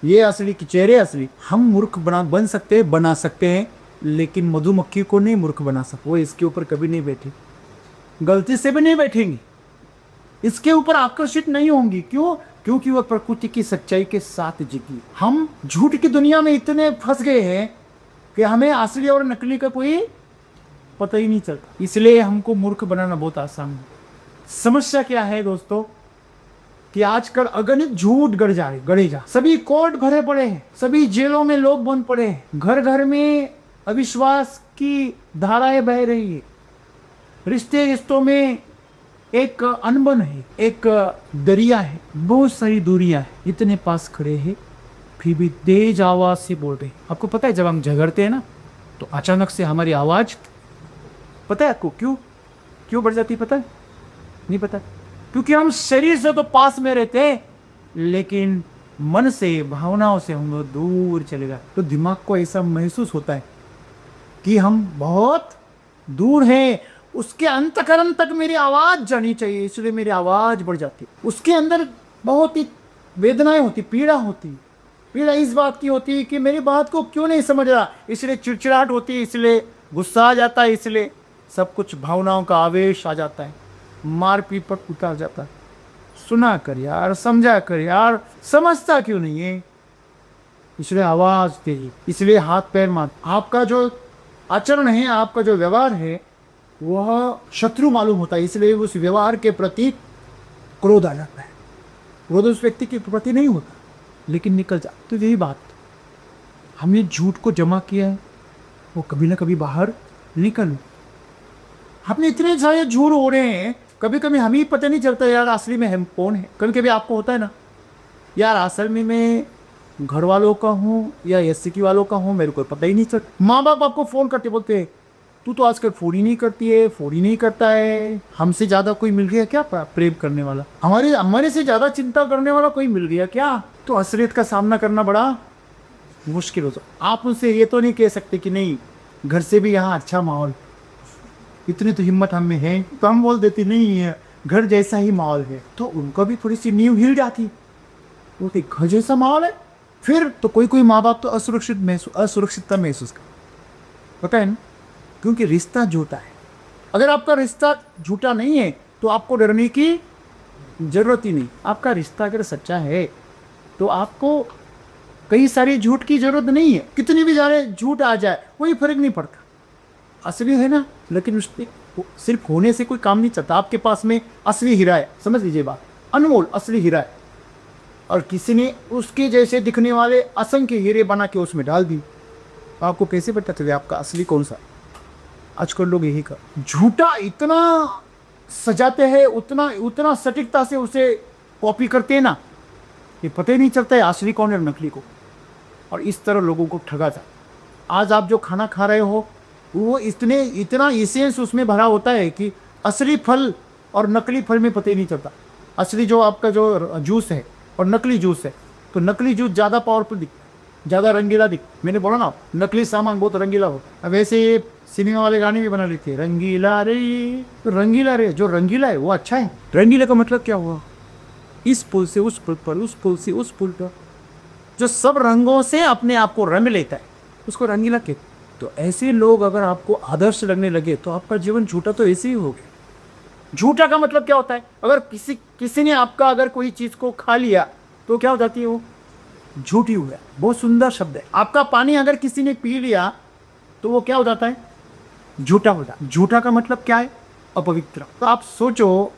ये असली कि चेहरे असली? हम मूर्ख बन सकते हैं, बना सकते हैं, लेकिन मधुमक्खी को नहीं मूर्ख बना सकते। वो इसके ऊपर कभी नहीं बैठी, गलती से भी नहीं बैठेंगी, इसके ऊपर आकर्षित नहीं होंगी। क्यों? क्योंकि वह प्रकृति की सच्चाई के साथ जीती। हम झूठ की दुनिया में इतने फंस गए हैं कि हमें असली और नकली का कोई पता ही नहीं चलता। इसलिए हमको मूर्ख बनाना बहुत आसान है। समस्या क्या है दोस्तों कि आजकल अगणित झूठ गढ़े जा सभी कोर्ट भरे पड़े हैं, सभी जेलों में लोग बंद पड़े हैं, घर घर में अविश्वास की धाराएं बह रही है, रिश्तों में एक अनबन है, एक दरिया है, बहुत सारी दूरियां हैं, इतने पास खड़े हैं फिर भी तेज आवाज से बोल रहे हैं। आपको पता है जब हम झगड़ते हैं ना तो अचानक से हमारी आवाज, पता है आपको क्यों बढ़ जाती? पता है? नहीं पता? क्योंकि हम शरीर से तो पास में रहते हैं, लेकिन मन से, भावनाओं से हम लोग दूर चले गए। तो दिमाग को ऐसा महसूस होता है कि हम बहुत दूर हैं, उसके अंतकरण तक मेरी आवाज जानी चाहिए, इसलिए मेरी आवाज बढ़ जाती है। उसके अंदर बहुत ही वेदनाएं होती, पीड़ा होती। पीड़ा इस बात की होती है कि मेरी बात को क्यों नहीं समझ रहा, इसलिए चिड़चिड़ाहट होती है, इसलिए गुस्सा आ जाता है, इसलिए सब कुछ भावनाओं का आवेश आ जाता है, मार पीट पर उतार जाता है। सुना कर यार, समझा कर यार, समझता क्यों नहीं है? इसलिए आवाज तेज, इसलिए हाथ पैर मार। आपका जो आचरण है, आपका जो व्यवहार है, वह शत्रु मालूम होता है, इसलिए उस व्यवहार के प्रति क्रोध आ जाता है। क्रोध उस व्यक्ति के प्रति नहीं होता, लेकिन निकल जाता। तो यही बात, हमने झूठ को जमा किया है, वो कभी ना कभी बाहर निकल। हमने इतने सारे झूठ हो रहे हैं, कभी कभी हमें ही पता नहीं चलता यार असली में हम कौन है। कभी कभी आपको होता है ना, यार असल में मैं घर वालों का हूँ या एससी वालों का हूँ, मेरे को पता ही नहीं चलता। माँ बाप आपको फ़ोन करते बोलते हैं तू तो आजकल फ़ोन ही नहीं करती है, फ़ोन ही नहीं करता है, हमसे ज़्यादा कोई मिल गया क्या प्रेम करने वाला, हमारे से ज़्यादा चिंता करने वाला कोई मिल गया क्या। तो असलियत का सामना करना बड़ा मुश्किल होता। आप उनसे ये तो नहीं कह सकते कि नहीं घर से भी यहाँ अच्छा माहौल, इतनी तो हिम्मत हम में है, तो हम बोल देते नहीं है घर जैसा ही माहौल है। तो उनको भी थोड़ी सी नींव हिल जाती, बोलते घर जैसा माहौल है। फिर तो कोई माँ बाप तो असुरक्षितता महसूस कर, पता है ना, क्योंकि रिश्ता झूठा है। अगर आपका रिश्ता झूठा नहीं है तो आपको डरने की जरूरत ही नहीं। आपका रिश्ता अगर सच्चा है तो आपको कई सारी झूठ की जरूरत नहीं है। कितनी भी ज़्यादा झूठ आ जाए कोई फर्क नहीं पड़ता, असली है ना। लेकिन उससे सिर्फ होने से कोई काम नहीं चलता। आपके पास में असली हीरा है, समझ लीजिए बात, अनमोल असली हीरा है, और किसी ने उसके जैसे दिखने वाले असंख्य हीरे बना के उसमें डाल दी। आपको कैसे पता चले आपका असली कौन सा। आजकल लोग यही कर, झूठा इतना सजाते हैं, उतना सटीकता से उसे कॉपी करते हैं ना, ये पता ही नहीं चलता है असली कौन है नकली को। और इस तरह लोगों को ठगा जाता। आज आप जो खाना खा रहे हो वो इतना इसेंस उसमें भरा होता है कि असली फल और नकली फल में पता ही नहीं चलता। असली जो आपका जो जूस है और नकली जूस है, तो नकली जूस ज़्यादा पावरफुल दिखता है, ज़्यादा रंगीला दिखता। मैंने बोला ना नकली सामान बहुत रंगीला होता है। अब ऐसे ये सिनेमा वाले गाने भी बना लेते हैं, रंगीला रे, तो रंगीला रे, जो रंगीला है वो अच्छा है। रंगीला का मतलब क्या हुआ, इस पुल से उस पुल पर, उस पुल से उस पुल पर, जो सब रंगों से अपने आप को रंग लेता है उसको रंगीला कहते। तो ऐसे लोग अगर आपको आदर्श लगने लगे तो आपका जीवन झूठा तो ऐसे ही हो गया। झूठा का मतलब क्या होता है, अगर किसी ने आपका अगर कोई चीज़ को खा लिया तो क्या हो जाती है, वो झूठी हो गया। बहुत सुंदर शब्द है। आपका पानी अगर किसी ने पी लिया तो वो क्या हो जाता है, झूठा हो जाता है। झूठा का मतलब क्या है, अपवित्र। तो आप सोचो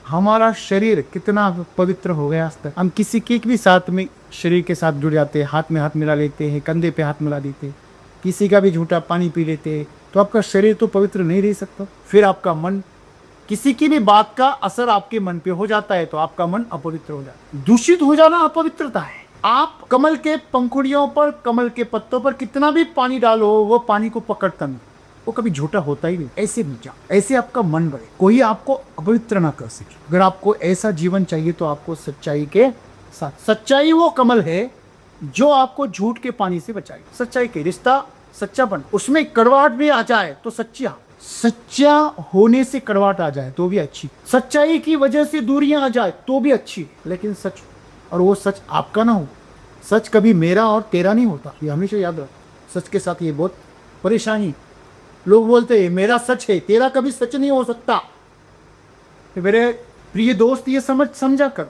हमारा शरीर कितना पवित्र हो गया आज तक। हम किसी के भी साथ में शरीर के साथ जुड़ जाते हैं, हाथ में हाथ मिला लेते हैं, कंधे पे हाथ मिला देते हैं, किसी का भी झूठा पानी पी लेते हैं, तो आपका शरीर तो पवित्र नहीं रह सकता। फिर आपका मन, किसी की भी बात का असर आपके मन पे हो जाता है तो आपका मन अपवित्र हो जाता है। दूषित हो जाना अपवित्रता है। आप कमल के पंखुड़ियों पर, कमल के पत्तों पर कितना भी पानी डालो वो पानी को पकड़ता नहीं, वो कभी झूठा होता ही नहीं। ऐसे बन जाओ, ऐसे आपका मन बढ़े, कोई आपको अपवित्र ना कर सके। अगर आपको ऐसा जीवन चाहिए तो आपको सच्चाई के साथ, सच्चाई वो कमल है जो आपको झूठ के पानी से बचाए। सच्चाई के रिश्ता सच्चापन, उसमें कड़वाहट भी आ जाए तो सच्चा होने से कड़वाहट आ जाए तो भी अच्छी, सच्चाई की वजह से दूरियां आ जाए तो भी अच्छी, लेकिन सच, और वो सच आपका ना हो। सच कभी मेरा और तेरा नहीं होता, ये हमेशा याद रखो। सच के साथ ये बहुत परेशानी। लोग बोलते हैं मेरा सच है, तेरा कभी सच नहीं हो सकता। तो मेरे प्रिय दोस्त ये समझा कर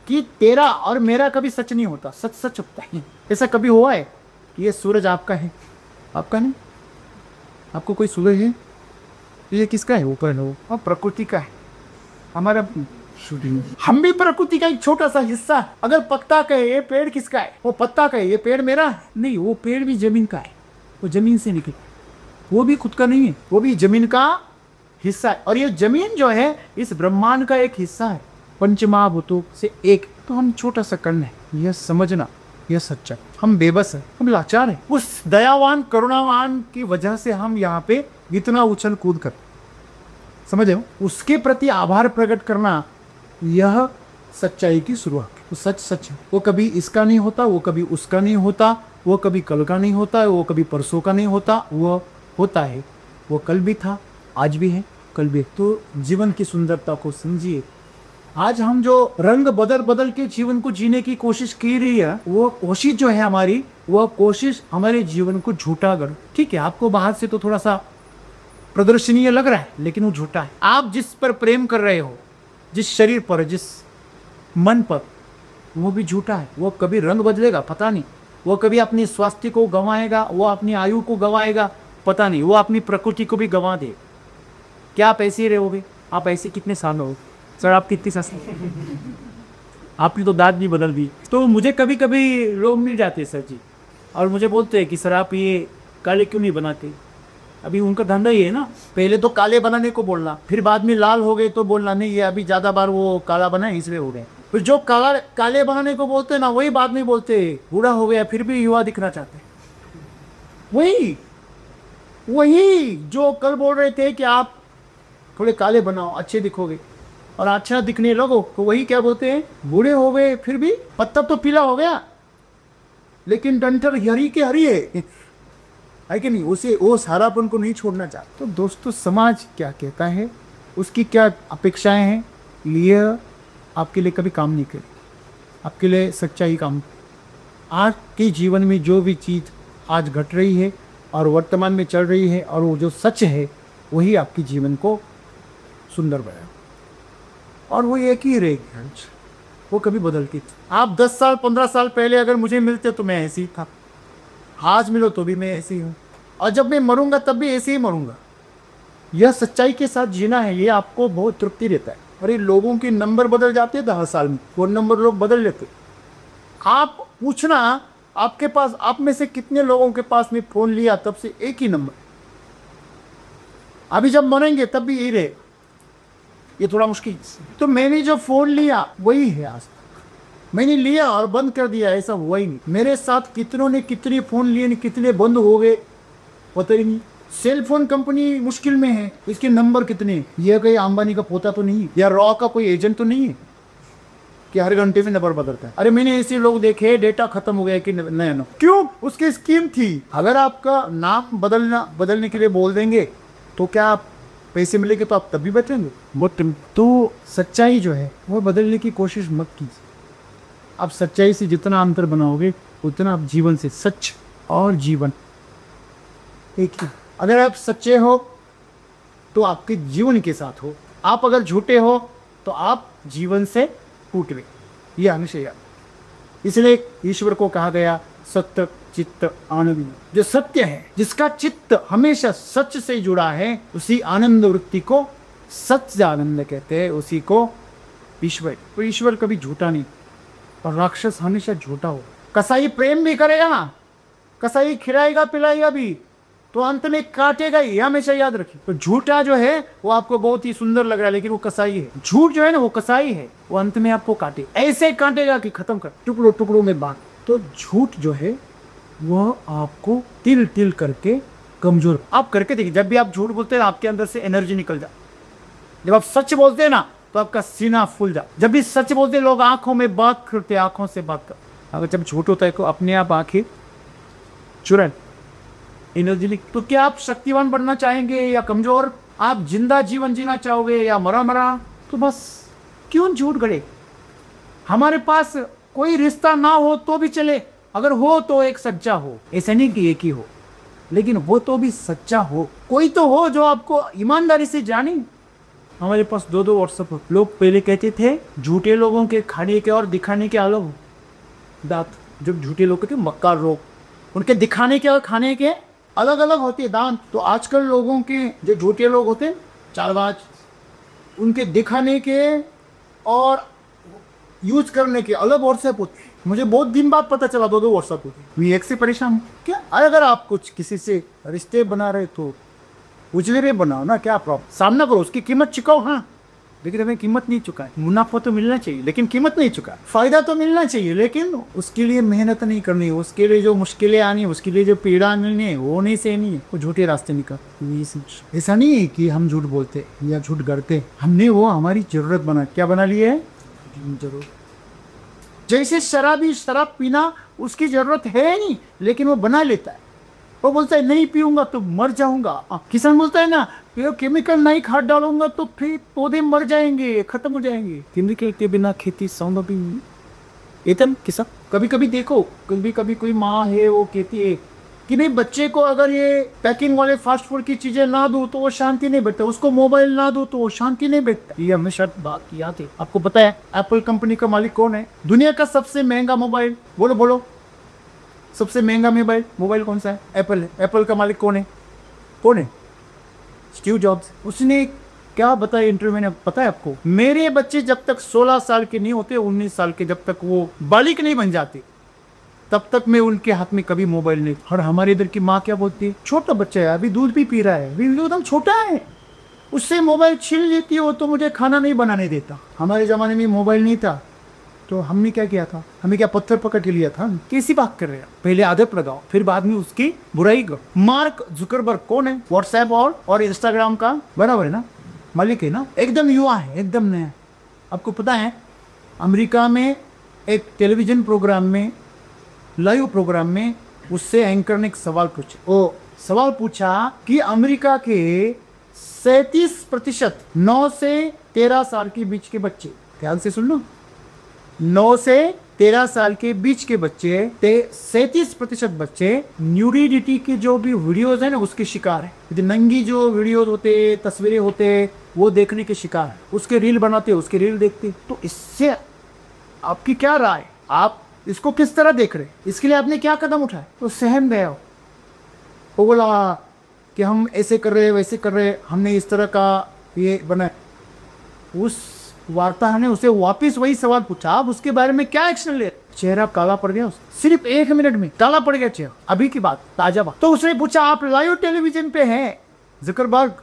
कि तेरा और मेरा कभी सच नहीं होता, सच सच होता है। ऐसा कभी हुआ है कि ये सूरज आपका है, आपका नहीं? आपको कोई सूरज है, ये किसका है? ऊपर है वो प्रकृति का है। हमारा शूटिंग, हम भी प्रकृति का एक छोटा सा हिस्सा है। अगर पत्ता का है, ये पेड़ किसका है? वो पत्ता का है, ये पेड़ मेरा है नहीं। वो पेड़ भी जमीन का है, वो जमीन से निकला, वो भी खुद का नहीं है, वो भी जमीन का हिस्सा है। और ये जमीन जो है इस ब्रह्मांड का एक हिस्सा है, पंचमहाभूतों से एक। तो हम छोटा सा कण है, यह समझना, यह सच्चा। हम बेबस है, हम लाचार है। उस दयावान करुणावान की वजह से हम यहाँ पे इतना उछल कूद कर, समझे हो, उसके प्रति आभार प्रकट करना, यह सच्चाई की शुरुआत। तो सच है, वो कभी इसका नहीं होता, वो कभी उसका नहीं होता, वो कभी कल का नहीं होता, वो कभी परसों का नहीं होता, वो होता है। वो कल भी था, आज भी है, कल भी है। तो जीवन की सुंदरता को समझिए। आज हम जो रंग बदल के जीवन को जीने की कोशिश की रही है, वो कोशिश जो है हमारी, वह कोशिश हमारे जीवन को झूठा कर। ठीक है, आपको बाहर से तो थोड़ा सा प्रदर्शनीय लग रहा है, लेकिन वो झूठा है। आप जिस पर प्रेम कर रहे हो, जिस शरीर पर, जिस मन पर, वो भी झूठा है। वो कभी रंग बदलेगा पता नहीं, वो कभी अपनी स्वास्थ्य को गंवाएगा, वो अपनी आयु को गंवाएगा पता नहीं, वो अपनी प्रकृति को भी गंवा दे। क्या आप ऐसे ही रहोगे? आप ऐसे कितने साल हो सर? आप कितनी साल आपने तो दांत भी बदल दी। तो मुझे कभी कभी लोग मिल जाते हैं सर जी, और मुझे बोलते हैं कि सर आप ये काले क्यों नहीं बनाते? अभी उनका धंधा ही है ना, पहले तो काले बनाने को बोलना, फिर बाद में लाल हो गए तो बोलना नहीं ये अभी ज़्यादा बार वो काला बना है इसलिए हो गए। फिर जो काले बनाने को बोलते हैं ना, वही बाद में बोलते हैं बूढ़ा हो गया फिर भी युवा दिखना चाहते हैं। वही जो कल बोल रहे थे कि आप थोड़े काले बनाओ अच्छे दिखोगे, और अच्छा दिखने लगो, तो वही क्या बोलते हैं बूढ़े हो गए फिर भी पत्ता तो पीला हो गया लेकिन डंठल हरी के हरी है कि नहीं? उसे वो सारापन को नहीं छोड़ना चाहता। तो दोस्तों समाज क्या कहता है, उसकी क्या अपेक्षाएं हैं, ये आपके लिए कभी काम नहीं करेगी, आपके लिए सच्चाई काम। आज के जीवन में जो भी चीज़ आज घट रही है और वर्तमान में चल रही है, और वो जो सच है वही आपके जीवन को सुंदर बनाए, और वो एक ही रहेगी, वो कभी बदलती थी। आप 10 साल 15 साल पहले अगर मुझे मिलते तो मैं ऐसे ही था, आज मिलो तो भी मैं ऐसे ही हूँ, और जब मैं मरूंगा तब भी ऐसे ही मरूंगा। यह सच्चाई के साथ जीना है, ये आपको बहुत तृप्ति देता है। और ये लोगों के नंबर बदल जाते हैं 10 साल में, वो नंबर लोग बदल लेते। आप पूछना आपके पास, आप में से कितने लोगों के पास में फ़ोन लिया तब से एक ही नंबर, अभी जब मरेंगे तब भी यही रहेगा। ये थोड़ा मुश्किल। तो मैंने जो फ़ोन लिया वही है आज तक। मैंने लिया और बंद कर दिया, ऐसा हुआ ही नहीं। मेरे साथ कितनों ने कितने फ़ोन लिए, कितने बंद हो गए पता ही नहीं। सेल फोन कंपनी मुश्किल में है, इसके नंबर कितने हैं? यह कहीं अंबानी का पोता तो नहीं है, या रॉ का कोई एजेंट तो नहीं है कि हर घंटे में नंबर बदलता है। अरे मैंने ऐसे लोग देखे डेटा खत्म हो गया कि नया नो, क्यों? उसकी स्कीम थी। अगर आपका नाम बदलने के लिए बोल देंगे तो क्या आप पैसे मिलेंगे तो आप तब भी बैठेंगे। बट तो सच्चाई जो है वो बदलने की कोशिश मत कीजिए। आप सच्चाई से जितना अंतर बनाओगे उतना आप जीवन से सच और जीवन एक ही। अगर आप सच्चे हो तो आपके जीवन के साथ हो, आप अगर झूठे हो तो आप जीवन से टूट गए। ये हमेशा याद। इसलिए ईश्वर को कहा गया सत्य चित्त आनंद। जो सत्य है, जिसका चित्त हमेशा सच से जुड़ा है, उसी आनंद वृत्ति को सत्य आनंद कहते हैं, उसी को ईश्वर। तो ईश्वर कभी झूठा नहीं, और राक्षस हमेशा झूठा हो। कसाई प्रेम भी करेगा ना, कसाई खिलाएगा पिलाएगा भी, तो अंत में काटेगा ही, हमेशा याद रखिए। तो झूठा जो है वो आपको बहुत ही सुंदर लग रहा है, लेकिन वो कसाई है। झूठ जो है ना वो कसाई है, वो अंत में आपको काटे, ऐसे काटेगा कि खत्म कर, टुकड़ों टुकड़ों में बांट। तो झूठ जो है वह आपको तिल तिल करके कमजोर। आप करके देखिए, जब भी आप झूठ बोलते हैं आपके अंदर से एनर्जी निकल जाए। जब आप सच बोलते हैं ना तो आपका सीना फूल जाए। जब भी सच बोलते लोग आंखों में बात करते, आंखों से बात कर। अगर जब झूठ होता है तो अपने आप आंखें चुरन एनर्जी। तो क्या आप शक्तिवान बनना चाहेंगे या कमजोर? आप जिंदा जीवन जीना चाहोगे या मरा मरा? तो बस क्यों झूठ गढ़े? हमारे पास कोई रिश्ता ना हो तो भी चले, अगर हो तो एक सच्चा हो। ऐसा नहीं कि एक ही हो, लेकिन वो तो भी सच्चा हो। कोई तो हो जो आपको ईमानदारी से जाने। हमारे पास 2 व्हाट्सएप। लोग पहले कहते थे झूठे लोगों के खाने के और दिखाने के अलग दांत। जब झूठे लोग थे मक्कार लोग, उनके दिखाने के और खाने के अलग अलग होते दांत। तो आजकल लोगों के जो झूठे लोग होते हैं चालबाज, उनके दिखाने के और यूज करने के अलग व्हाट्सएप होते। मुझे बहुत दिन बाद पता चला 2 व्हाट्सएप होते। मैं एक से परेशान हूँ क्या? अगर आप कुछ किसी से रिश्ते बना रहे तो उजले में बनाओ ना, क्या प्रॉब्लम? सामना करो, उसकी कीमत चुकाओ। हाँ, लेकिन हमें कीमत नहीं चुका है। मुनाफा तो मिलना चाहिए लेकिन कीमत नहीं चुका। फायदा तो मिलना चाहिए लेकिन उसके लिए मेहनत नहीं करनी, उसके लिए जो मुश्किलें आनी, उसके लिए जो पीड़ा मिलनी है वो नहीं सहनी है, वो झूठे रास्ते निकल। ऐसा नहीं है कि हम झूठ बोलते या झूठ गढ़ते, हमने वो हमारी जरूरत बना। क्या बना लिए है? जरूरत। जैसे शराबी शराब पीना उसकी जरूरत है नहीं, लेकिन वो बना लेता है। वो बोलता है नहीं पीऊंगा तो मर जाऊंगा। किसान बोलता है ना केमिकल नहीं खाद डालूंगा तो फिर पौधे मर जाएंगे, खत्म हो जाएंगे। केमिकल के बिना खेती संभव ही नहीं। एकदम किसान। कभी कभी देखो, कभी कभी कोई माँ है वो कहती है कि नहीं, बच्चे को अगर ये पैकिंग वाले फास्ट फूड की चीजें ना दो तो वो शांति नहीं बैठता, उसको मोबाइल ना दो तो वो शांति नहीं बैठता। ये हमेशा बात याद है। आपको पता है एप्पल कंपनी का मालिक कौन है? दुनिया का सबसे महंगा मोबाइल, बोलो बोलो, सबसे महंगा मोबाइल कौन सा है? एप्पल है। एप्पल का मालिक कौन है? कौन है? Steve jobs. उसने क्या बताया इंटरव्यू में, पता है आपको? मेरे बच्चे जब तक 16 साल के नहीं होते, 19 साल के जब तक वो बालिक नहीं बन जाते, तब तक मैं उनके हाथ में कभी मोबाइल नहीं। और हमारे इधर की माँ क्या बोलती है, छोटा बच्चा है, अभी दूध भी पी रहा है, अभी एकदम छोटा है, उससे मोबाइल छीन लेती हो तो मुझे खाना नहीं बनाने देता। हमारे ज़माने में मोबाइल नहीं था तो हमने क्या किया था? हमें क्या पत्थर पकड़ के लिया था? कैसी बात कर रहे हैं? पहले आदत लगाओ, फिर बाद में उसकी बुराई करो। मार्क जुकरबर्ग कौन है? व्हाट्सएप और इंस्टाग्राम का बराबर है ना, मालिक है ना, एकदम युवा है, एकदम नया। आपको पता है अमेरिका में एक टेलीविजन प्रोग्राम में, लाइव प्रोग्राम में, उससे एंकर ने एक सवाल पूछा। वो सवाल पूछा कि अमेरिका के 37% 9 से 13 साल के बीच के बच्चे, ध्यान से सुन लो, 9 से 13 साल के बीच के बच्चे, 37% बच्चे न्यूडिटी के जो भी वीडियोस है ना उसके शिकार है। नंगी जो वीडियोस होते, तस्वीरें होते, वो देखने के शिकार है, उसके रील बनाते, उसके रील देखते। तो इससे आपकी क्या राय? आप इसको किस तरह देख रहे? इसके लिए आपने क्या कदम उठाए? तो सहम गया वो बोला कि हम ऐसे कर रहे, वैसे कर रहे, हमने इस तरह का ये बनाया। उस वार्ता ने उसे वापस वही सवाल पूछा, आप उसके बारे में क्या एक्शन ले? चेहरा काला पड़ गया, सिर्फ 1 मिनट में काला पड़ गया चेहरा। अभी की बात, ताजा बात। तो उसने पूछा, आप लाइव टेलीविजन पे हैं जुकरबर्ग,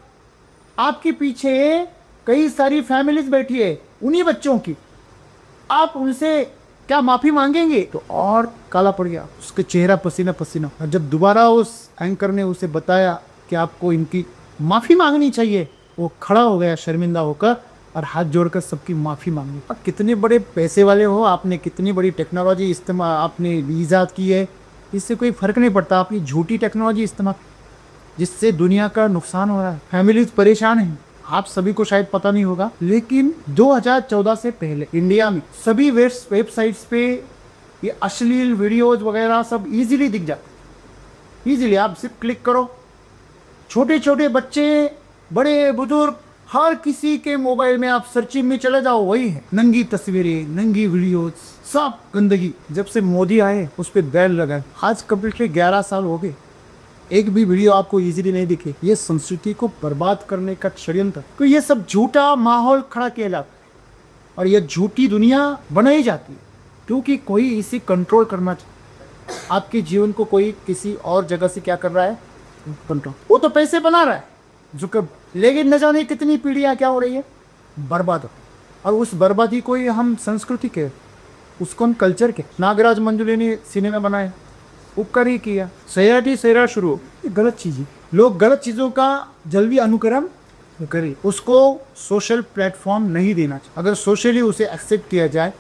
आपके पीछे कई सारी फैमिलीज बैठी है उन्हीं बच्चों की, आप उनसे क्या माफी मांगेंगे? तो और काला पड़ गया उसका चेहरा, पसीना पसीना। और जब दोबारा उस एंकर ने उसे बताया कि आपको इनकी माफी मांगनी चाहिए, वो खड़ा हो गया शर्मिंदा होकर और हाथ जोड़कर सबकी माफी मांगी। और कितने बड़े पैसे वाले हो, आपने कितनी बड़ी टेक्नोलॉजी इस्तेमाल आपने ईजाद की है, इससे कोई फर्क नहीं पड़ता। आप ये झूठी टेक्नोलॉजी इस्तेमाल जिससे दुनिया का नुकसान हो रहा है, फैमिलीज परेशान हैं। आप सभी को शायद पता नहीं होगा, लेकिन 2014 से पहले इंडिया में सभी वेबसाइट्स पे ये अश्लील वीडियोज वगैरह सब इजीली दिख जाते। इजीली आप सिर्फ क्लिक करो, छोटे छोटे बच्चे, बड़े बुजुर्ग, हर किसी के मोबाइल में आप सर्चिंग में चले जाओ, वही है नंगी तस्वीरें, नंगी वीडियोज, सब गंदगी। जब से मोदी आए उस पर बैन लगा, आज कंप्लीटली 11 साल हो गए, एक भी वीडियो आपको इजीली नहीं दिखे। ये संस्कृति को बर्बाद करने का षड्यंत्र। तो ये सब झूठा माहौल खड़ा किया जाता है और ये झूठी दुनिया बनाई जाती है, क्योंकि कोई इसे कंट्रोल करना चाहता है। आपके जीवन को कोई किसी और जगह से क्या कर रहा है? कंट्रोल। वो तो पैसे बना रहा है जुकरबर्ग, लेकिन न जाने कितनी पीढ़ियाँ क्या हो रही है, बर्बाद हो। और उस बर्बादी को ही हम संस्कृति के, उसको हम कल्चर के। नागराज मंजुले ने सिनेमा बनाए, उपकार ही किया, सैराटी सैरा शुरू, ये गलत चीज़ है। लोग गलत चीज़ों का जल्दी अनुकरण करें, उसको सोशल प्लेटफॉर्म नहीं देना चाहिए। अगर सोशली उसे एक्सेप्ट किया जाए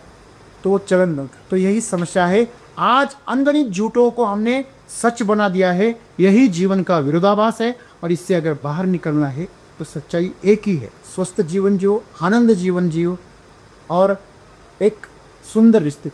तो वो चलन बन। तो यही समस्या है, आज अनगिनत झूठों को हमने सच बना दिया है। यही जीवन का विरोधाभास है और इससे अगर बाहर निकलना है तो सच्चाई एक ही है, स्वस्थ जीवन जियो, आनंद जीवन जियो और एक सुंदर रिश्ते।